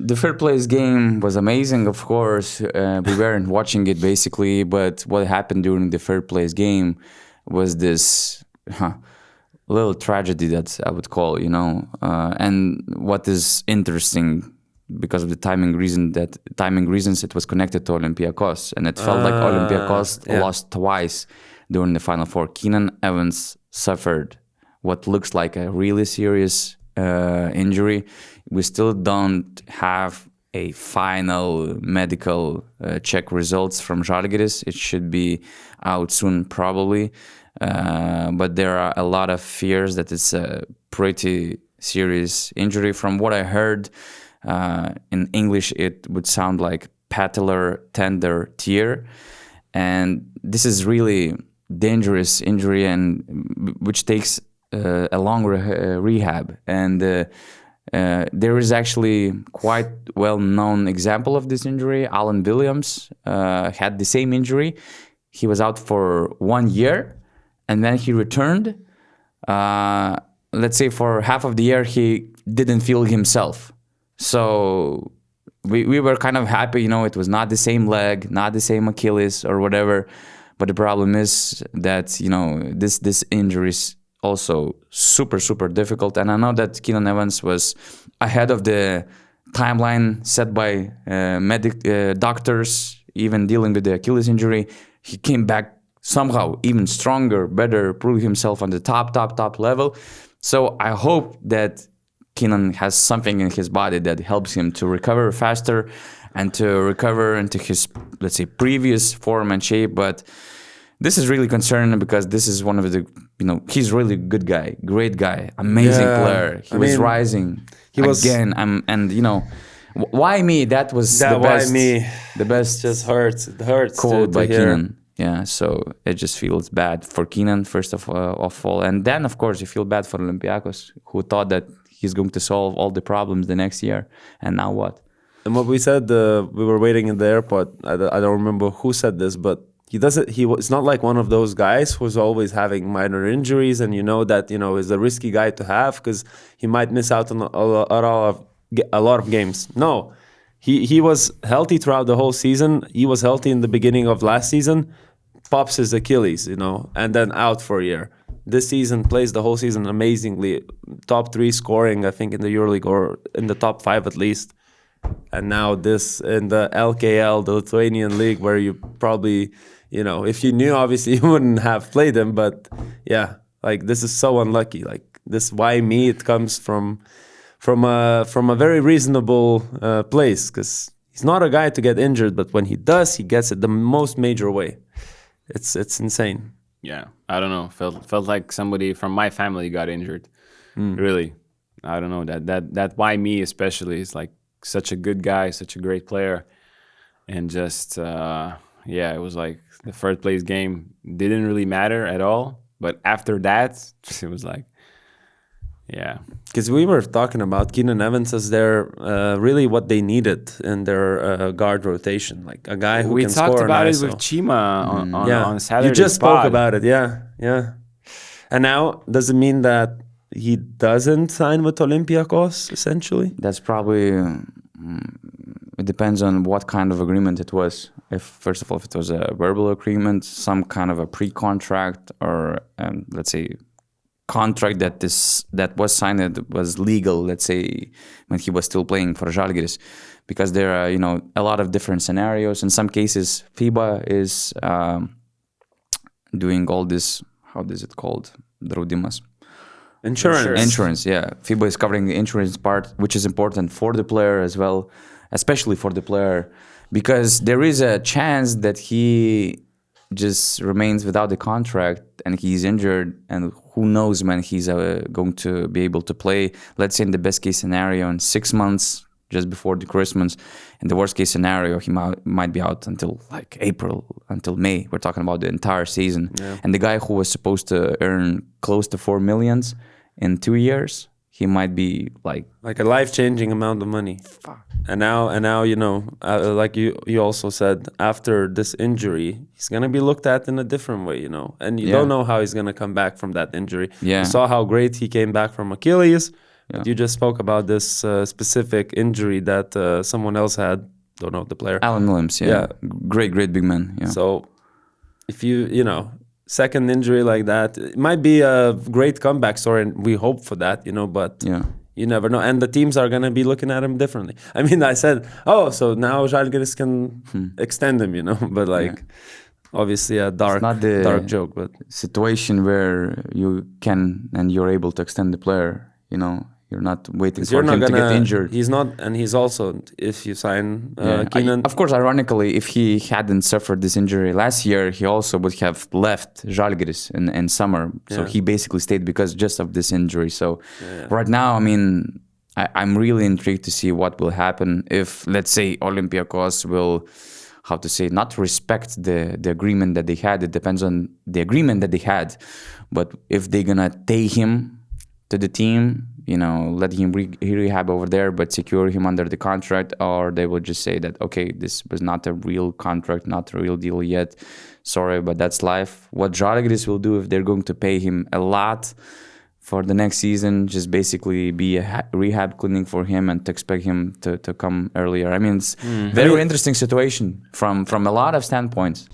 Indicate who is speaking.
Speaker 1: the third place game was amazing, of course. We weren't watching it basically, but what happened during the third place game was this little tragedy that I would call, and what is interesting because of the timing reasons, it was connected to Olympiacos, and it felt like Olympiacos lost twice during the Final Four. Keenan Evans suffered what looks like a really serious injury. We still don't have a final medical check results from Zalgiris. It should be out soon, probably. But there are a lot of fears that it's a pretty serious injury. From what I heard, in English, it would sound like patellar tendon tear. And this is really dangerous injury, and which takes a long rehab. And there is actually quite well-known example of this injury. Alan Williams had the same injury. He was out for 1 year, and then he returned. Let's say for half of the year, he didn't feel himself. So we were kind of happy, it was not the same leg, not the same Achilles or whatever. But the problem is that, this injury is also super, super difficult. And I know that Keenan Evans was ahead of the timeline set by doctors, even dealing with the Achilles injury. He came back somehow even stronger, better, proved himself on the top level. So I hope that Keenan has something in his body that helps him to recover faster and to recover into his, let's say, previous form and shape. But this is really concerning because this is one of the, he's really good guy, great guy, amazing player. He was rising again. Why me? That was the best. Why me? The best.
Speaker 2: It just hurts. It hurts.
Speaker 1: Quote by
Speaker 2: hear.
Speaker 1: Keenan. Yeah, so it just feels bad for Keenan, first of all. And then, of course, you feel bad for Olympiacos, who thought that he's going to solve all the problems the next year. And now what?
Speaker 2: And what we said, we were waiting in the airport. I don't remember who said this, but it's not like one of those guys who's always having minor injuries, and that is a risky guy to have because he might miss out on a lot of games. No, he was healthy throughout the whole season. He was healthy in the beginning of last season, pops his Achilles, and then out for a year. This season plays the whole season amazingly, top 3 scoring, I think, in the EuroLeague, or in the top 5 at least. And now this in the LKL, the Lithuanian league, where you probably, if you knew, obviously you wouldn't have played him. But yeah, like this is so unlucky. Like this, why me? It comes from a very reasonable place, because he's not a guy to get injured, but when he does, he gets it the most major way. It's insane.
Speaker 3: Yeah, I don't know. Felt like somebody from my family got injured. Really, I don't know that why me especially is like such a good guy, such a great player, and just it was like the third place game didn't really matter at all. But after that, it was like, yeah.
Speaker 2: Because we were talking about Keenan Evans as their really what they needed in their guard rotation, like a guy who can score.
Speaker 3: We talked about it
Speaker 2: with
Speaker 3: Chima on Saturday.
Speaker 2: You just spoke about it, yeah. And now, does it mean that he doesn't sign with Olympiacos, essentially?
Speaker 1: That's probably, it depends on what kind of agreement it was. First of all, if it was a verbal agreement, some kind of a pre-contract, or let's say contract that was signed, that was legal, let's say, when he was still playing for Zalgiris. Because there are, a lot of different scenarios. In some cases, FIBA is doing all this, how is it called? Draudimas. Insurance, yeah. FIBA is covering the insurance part, which is important for the player as well, especially for the player, because there is a chance that he just remains without the contract and he's injured, and who knows when he's going to be able to play. Let's say in the best case scenario, in 6 months, just before the Christmas. In the worst case scenario, he might be out until like April, until May. We're talking about the entire season. Yeah. And the guy who was supposed to earn close to 4 million in 2 years, he might be like
Speaker 2: a life-changing amount of money.
Speaker 1: Fuck.
Speaker 2: And now, like you also said, after this injury, he's gonna be looked at in a different way, and you don't know how he's gonna come back from that injury.
Speaker 1: Yeah.
Speaker 2: You saw how great he came back from Achilles,
Speaker 1: Yeah.
Speaker 2: You just spoke about this specific injury that someone else had. Don't know the player.
Speaker 1: Alan Williams, yeah.
Speaker 2: Yeah.
Speaker 1: Great big man. Yeah.
Speaker 2: So if you know, second injury like that, it might be a great comeback story, and we hope for that, you know, but
Speaker 1: yeah.
Speaker 2: you never know. And the teams are going to be looking at him differently. I mean, I said, oh, so now Zalgiris can extend him, you know, but like, obviously a dark joke. But
Speaker 1: situation where you can and you're able to extend the player, you know, you're not waiting for him to get injured.
Speaker 2: He's not, and he's also, if you sign Keenan.
Speaker 1: Of course, ironically, if he hadn't suffered this injury last year, he also would have left Zalgiris in summer. So he basically stayed because just of this injury. So right now, I mean, I'm really intrigued to see what will happen if, let's say, Olympiacos will, how to say, not respect the agreement that they had. It depends on the agreement that they had. But if they're going to take him to the team, you know, let him rehab over there, but secure him under the contract, or they will just say that, okay, this was not a real contract, not a real deal yet. Sorry, but that's life. What Zalgiris will do if they're going to pay him a lot for the next season, just basically be a rehab clinic for him and to expect him to come earlier. I mean, it's very interesting situation from a lot of standpoints.